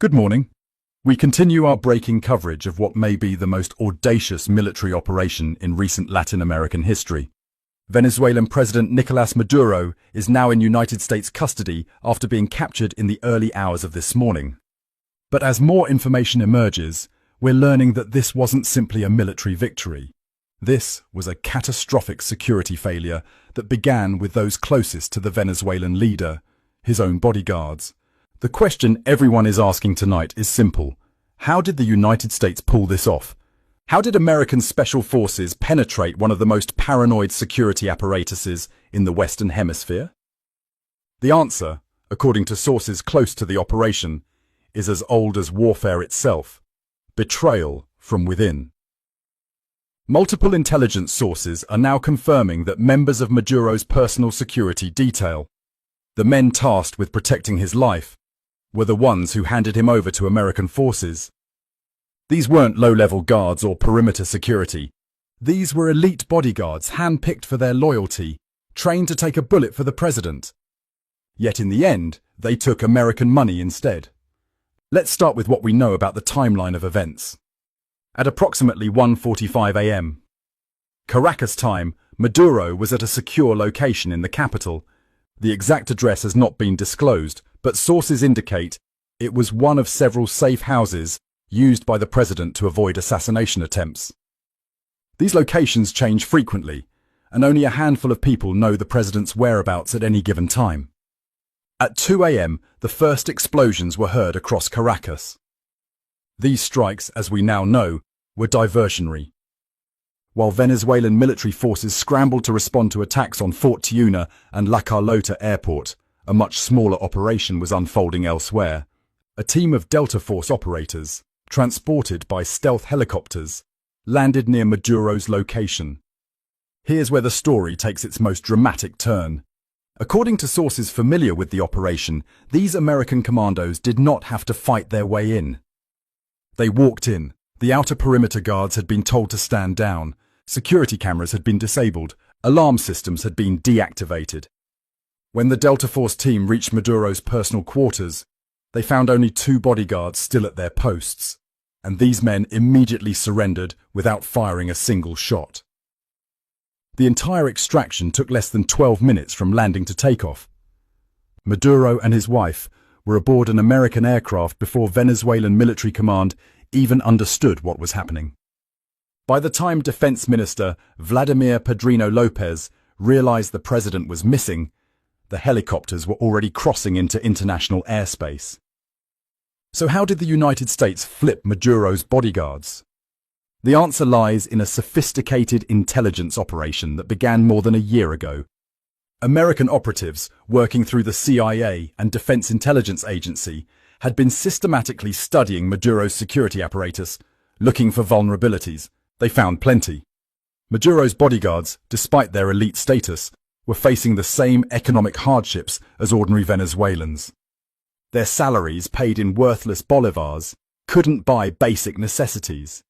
Good morning. We continue our breaking coverage of what may be the most audacious military operation in recent Latin American history. Venezuelan President Nicolás Maduro is now in United States custody after being captured in the early hours of this morning. But as more information emerges, we're learning that this wasn't simply a military victory. This was a catastrophic security failure that began with those closest to the Venezuelan leader, his own bodyguards. The question everyone is asking tonight is simple. How did the United States pull this off? How did American special forces penetrate one of the most paranoid security apparatuses in the Western Hemisphere? The answer, according to sources close to the operation, is as old as warfare itself: betrayal from within. Multiple intelligence sources are now confirming that members of Maduro's personal security detail, the men tasked with protecting his life, were the ones who handed him over to American forces. These weren't low-level guards or perimeter security. These were elite bodyguards handpicked for their loyalty, trained to take a bullet for the president. Yet in the end, they took American money instead. Let's start with what we know about the timeline of events. At approximately 1:45 a.m. Caracas time, Maduro was at a secure location in the capital. The exact address has not been disclosed, but sources indicate it was one of several safe houses used by the president to avoid assassination attempts. These locations change frequently, and only a handful of people know the president's whereabouts at any given time. At 2 a.m., the first explosions were heard across Caracas. These strikes, as we now know, were diversionary. While Venezuelan military forces scrambled to respond to attacks on Fort Tiuna and La Carlota airport, a much smaller operation was unfolding elsewhere. A team of Delta Force operators, transported by stealth helicopters, landed near Maduro's location. Here's where the story takes its most dramatic turn. According to sources familiar with the operation, these American commandos did not have to fight their way in. They walked in. The outer perimeter guards had been told to stand down. Security cameras had been disabled. Alarm systems had been deactivated. When the Delta Force team reached Maduro's personal quarters, they found only 2 bodyguards still at their posts, and these men immediately surrendered without firing a single shot. The entire extraction took less than 12 minutes from landing to takeoff. Maduro and his wife were aboard an American aircraft before Venezuelan military command even understood what was happening. By the time Defense Minister Vladimir Padrino Lopez realized the president was missing, the helicopters were already crossing into international airspace. So how did the United States flip Maduro's bodyguards? The answer lies in a sophisticated intelligence operation that began more than a year ago. American operatives working through the CIA and Defense Intelligence Agency had been systematically studying Maduro's security apparatus, looking for vulnerabilities. They found plenty. Maduro's bodyguards, despite their elite status, were facing the same economic hardships as ordinary Venezuelans. Their salaries, paid in worthless bolivars, couldn't buy basic necessities.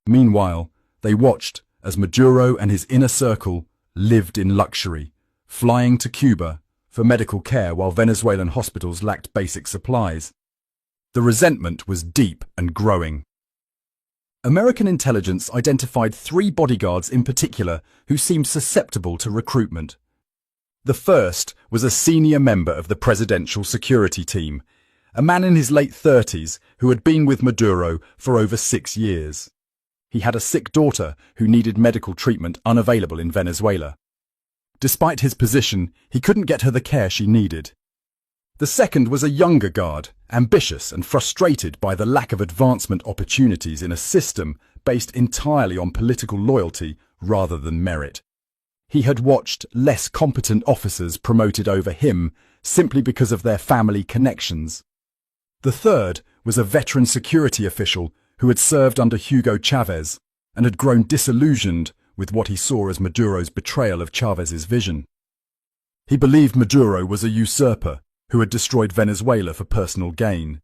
Meanwhile, they watched as Maduro and his inner circle lived in luxury, flying to Cuba for medical care while Venezuelan hospitals lacked basic supplies. The resentment was deep and growing. American intelligence identified 3 bodyguards in particular who seemed susceptible to recruitment. The first was a senior member of the presidential security team, a man in his late 30s who had been with Maduro for over 6 years. He had a sick daughter who needed medical treatment unavailable in Venezuela. Despite his position, he couldn't get her the care she needed. The second was a younger guard, ambitious and frustrated by the lack of advancement opportunities in a system based entirely on political loyalty rather than merit. He had watched less competent officers promoted over him simply because of their family connections. The third was a veteran security official who had served under Hugo Chavez and had grown disillusioned with what he saw as Maduro's betrayal of Chavez's vision. He believed Maduro was a usurper who had destroyed Venezuela for personal gain.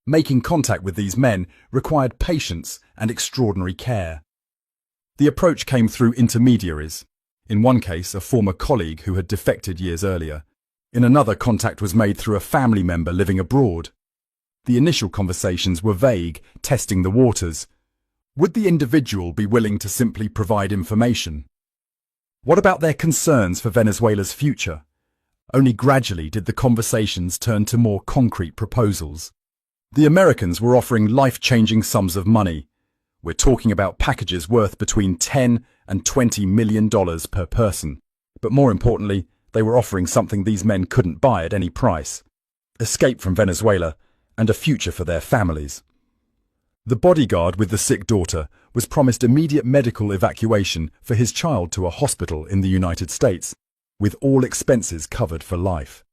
Making contact with these men required patience and extraordinary care. The approach came through intermediaries. In one case, a former colleague who had defected years earlier. In another, contact was made through a family member living abroad. The initial conversations were vague, testing the waters. Would the individual be willing to simply provide information? What about their concerns for Venezuela's future? Only gradually did the conversations turn to more concrete proposals. The Americans were offering life-changing sums of money. We're talking about packages worth between $10 and $20 million per person. But more importantly, they were offering something these men couldn't buy at any price: escape from Venezuela and a future for their families. The bodyguard with the sick daughter was promised immediate medical evacuation for his child to a hospital in the United States, with all expenses covered for life.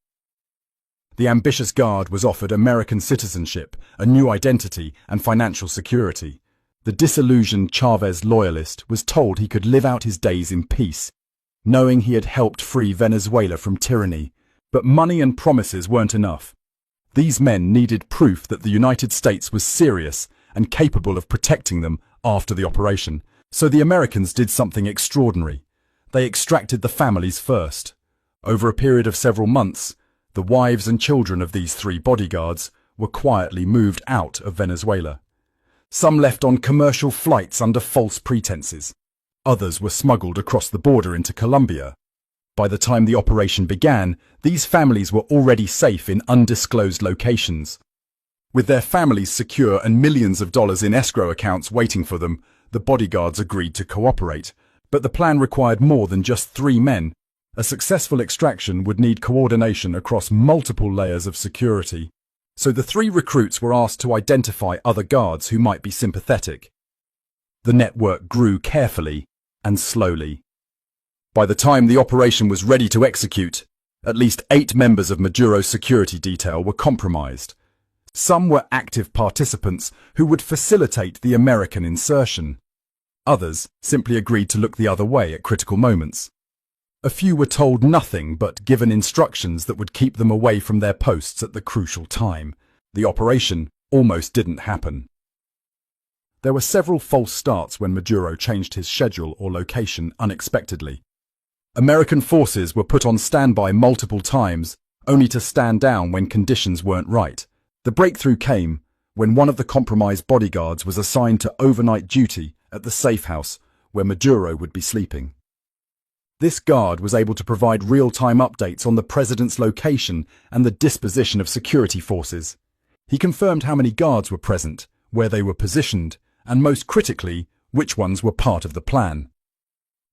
The ambitious guard was offered American citizenship, a new identity, and financial security. The disillusioned Chavez loyalist was told he could live out his days in peace, knowing he had helped free Venezuela from tyranny. But money and promises weren't enough. These men needed proof that the United States was serious and capable of protecting them after the operation. So the Americans did something extraordinary. They extracted the families first. Over a period of several months, the wives and children of these 3 bodyguards were quietly moved out of Venezuela. Some left on commercial flights under false pretenses. Others were smuggled across the border into Colombia. By the time the operation began, these families were already safe in undisclosed locations. With their families secure and millions of dollars in escrow accounts waiting for them, the bodyguards agreed to cooperate. But the plan required more than just 3 men. A successful extraction would need coordination across multiple layers of security. So the 3 recruits were asked to identify other guards who might be sympathetic. The network grew carefully and slowly. By the time the operation was ready to execute, at least 8 members of Maduro's security detail were compromised. Some were active participants who would facilitate the American insertion. Others simply agreed to look the other way at critical moments. A few were told nothing but given instructions that would keep them away from their posts at the crucial time. The operation almost didn't happen. There were several false starts when Maduro changed his schedule or location unexpectedly. American forces were put on standby multiple times, only to stand down when conditions weren't right. The breakthrough came when one of the compromised bodyguards was assigned to overnight duty at the safe house where Maduro would be sleeping. This guard was able to provide real-time updates on the president's location and the disposition of security forces. He confirmed how many guards were present, where they were positioned, and most critically, which ones were part of the plan.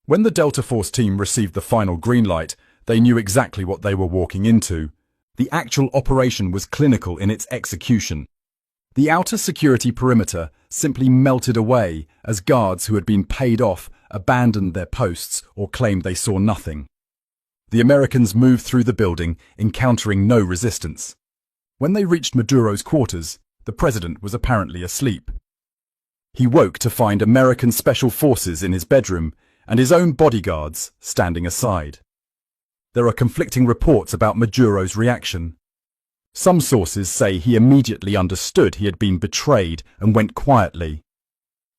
When the Delta Force team received the final green light, they knew exactly what they were walking into. The actual operation was clinical in its execution. The outer security perimeter simply melted away as guards who had been paid off abandoned their posts or claimed they saw nothing. The Americans moved through the building, encountering no resistance. When they reached Maduro's quarters, the president was apparently asleep. He woke to find American special forces in his bedroom and his own bodyguards standing aside. There are conflicting reports about Maduro's reaction. Some sources say he immediately understood he had been betrayed and went quietly.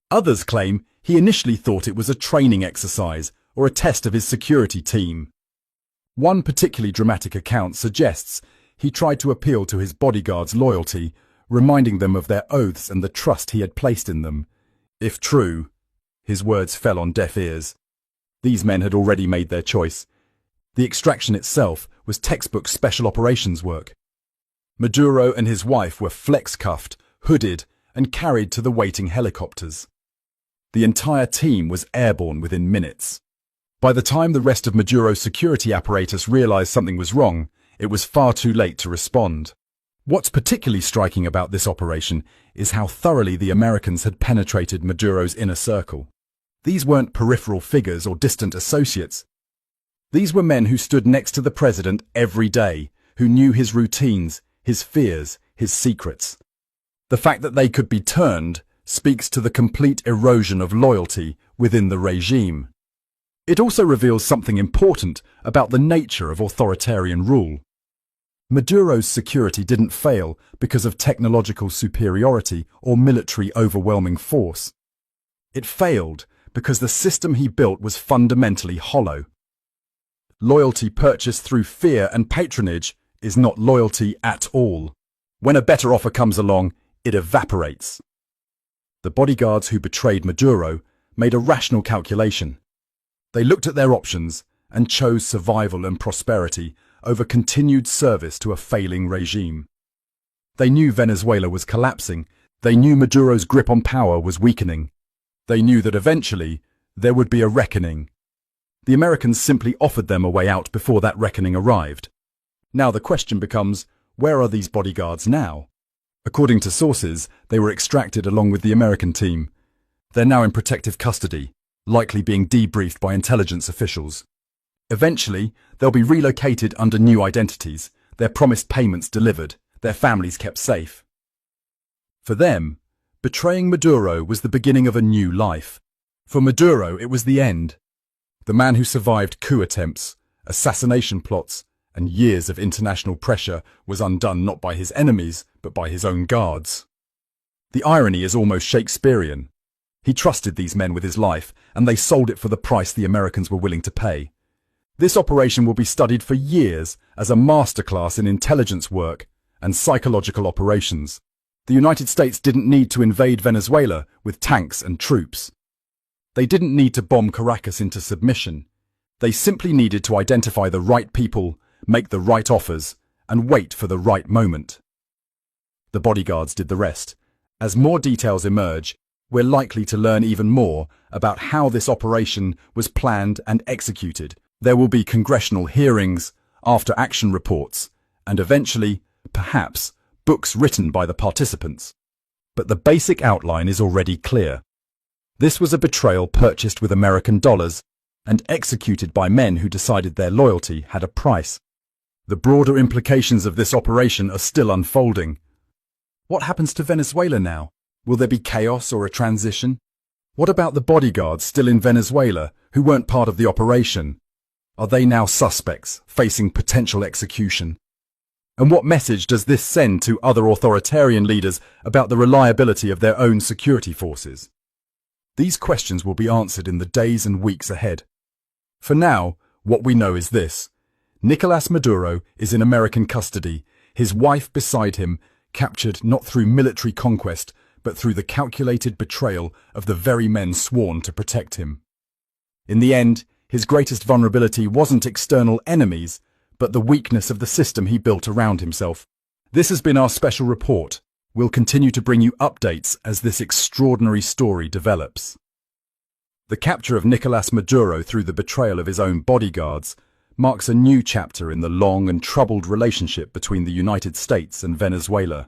Others claim he initially thought it was a training exercise or a test of his security team. One particularly dramatic account suggests he tried to appeal to his bodyguards' loyalty, reminding them of their oaths and the trust he had placed in them. If true, his words fell on deaf ears. These men had already made their choice. The extraction itself was textbook special operations work. Maduro and his wife were flex-cuffed, hooded, and carried to the waiting helicopters. The entire team was airborne within minutes. By the time the rest of Maduro's security apparatus realized something was wrong, it was far too late to respond. What's particularly striking about this operation is how thoroughly the Americans had penetrated Maduro's inner circle. These weren't peripheral figures or distant associates. These were men who stood next to the president every day, who knew his routines, his fears, his secrets. The fact that they could be turned speaks to the complete erosion of loyalty within the regime. It also reveals something important about the nature of authoritarian rule. Maduro's security didn't fail because of technological superiority or military overwhelming force. It failed because the system he built was fundamentally hollow. Loyalty purchased through fear and patronage is not loyalty at all. When a better offer comes along, it evaporates. The bodyguards who betrayed Maduro made a rational calculation. They looked at their options and chose survival and prosperity over continued service to a failing regime. They knew Venezuela was collapsing. They knew Maduro's grip on power was weakening. They knew that eventually there would be a reckoning. The Americans simply offered them a way out before that reckoning arrived. Now the question becomes, where are these bodyguards now? According to sources, they were extracted along with the American team. They're now in protective custody, likely being debriefed by intelligence officials. Eventually, they'll be relocated under new identities, their promised payments delivered, their families kept safe. For them, betraying Maduro was the beginning of a new life. For Maduro, it was the end. The man who survived coup attempts, assassination plots, and years of international pressure was undone not by his enemies, but by his own guards. The irony is almost Shakespearean. He trusted these men with his life, and they sold it for the price the Americans were willing to pay. This operation will be studied for years as a masterclass in intelligence work and psychological operations. The United States didn't need to invade Venezuela with tanks and troops. They didn't need to bomb Caracas into submission. They simply needed to identify the right people, make the right offers, and wait for the right moment. The bodyguards did the rest. As more details emerge, we're likely to learn even more about how this operation was planned and executed. There will be congressional hearings, after-action reports, and eventually, perhaps, books written by the participants. But the basic outline is already clear. This was a betrayal purchased with American dollars and executed by men who decided their loyalty had a price. The broader implications of this operation are still unfolding. What happens to Venezuela now? Will there be chaos or a transition? What about the bodyguards still in Venezuela who weren't part of the operation? Are they now suspects facing potential execution? And what message does this send to other authoritarian leaders about the reliability of their own security forces? These questions will be answered in the days and weeks ahead. For now, what we know is this. Nicolás Maduro is in American custody, his wife beside him, captured not through military conquest, but through the calculated betrayal of the very men sworn to protect him. In the end, his greatest vulnerability wasn't external enemies, but the weakness of the system he built around himself. This has been our special report. We'll continue to bring you updates as this extraordinary story develops. The capture of Nicolás Maduro through the betrayal of his own bodyguards marks a new chapter in the long and troubled relationship between the United States and Venezuela.